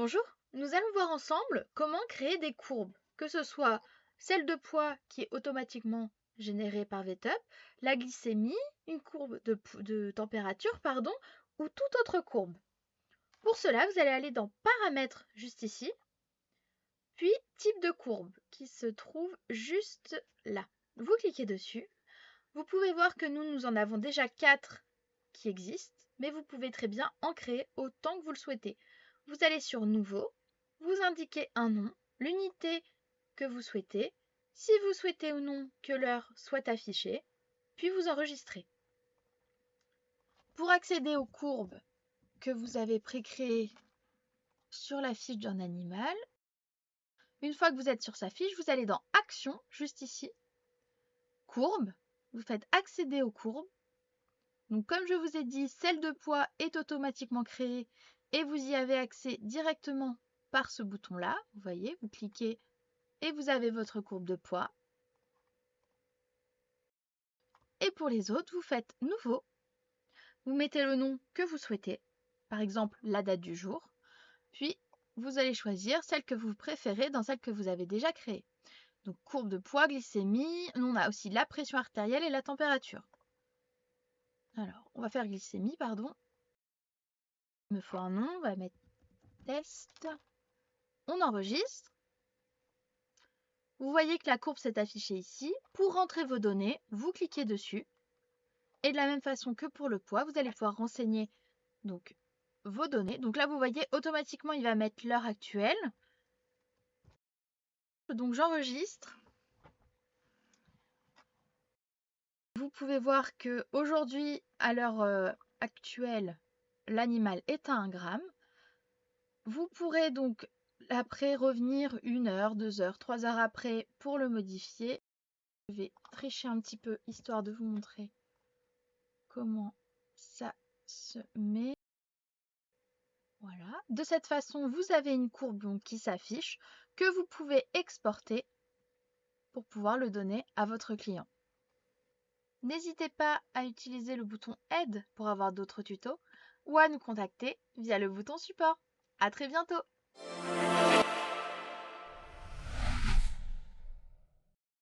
Bonjour, nous allons voir ensemble comment créer des courbes, que ce soit celle de poids qui est automatiquement générée par VTup, la glycémie, une courbe de température, pardon, ou toute autre courbe. Pour cela, vous allez aller dans Paramètres juste ici, puis Type de courbe qui se trouve juste là. Vous cliquez dessus. Vous pouvez voir que nous en avons déjà 4 qui existent, mais vous pouvez très bien en créer autant que vous le souhaitez. Vous allez sur Nouveau, vous indiquez un nom, l'unité que vous souhaitez, si vous souhaitez ou non que l'heure soit affichée, puis vous enregistrez. Pour accéder aux courbes que vous avez pré-créées sur la fiche d'un animal, une fois que vous êtes sur sa fiche, vous allez dans Action, juste ici, Courbe, vous faites accéder aux courbes. Donc comme je vous ai dit, celle de poids est automatiquement créée et vous y avez accès directement par ce bouton-là. Vous voyez, vous cliquez et vous avez votre courbe de poids. Et pour les autres, vous faites Nouveau. Vous mettez le nom que vous souhaitez, par exemple la date du jour. Puis vous allez choisir celle que vous préférez dans celle que vous avez déjà créée. Donc courbe de poids, glycémie, on a aussi la pression artérielle et la température. Alors, on va faire glycémie, pardon. Il me faut un nom, on va mettre test. On enregistre. Vous voyez que la courbe s'est affichée ici. Pour rentrer vos données, vous cliquez dessus. Et de la même façon que pour le poids, vous allez pouvoir renseigner donc vos données. Donc là, vous voyez, automatiquement, il va mettre l'heure actuelle. Donc j'enregistre. Vous pouvez voir que aujourd'hui, à l'heure actuelle, l'animal est à 1 gramme. Vous pourrez donc après revenir 1 heure, 2 heures, 3 heures après pour le modifier. Je vais tricher un petit peu histoire de vous montrer comment ça se met. Voilà. De cette façon, vous avez une courbe donc, qui s'affiche que vous pouvez exporter pour pouvoir le donner à votre client. N'hésitez pas à utiliser le bouton Aide pour avoir d'autres tutos ou à nous contacter via le bouton Support. À très bientôt!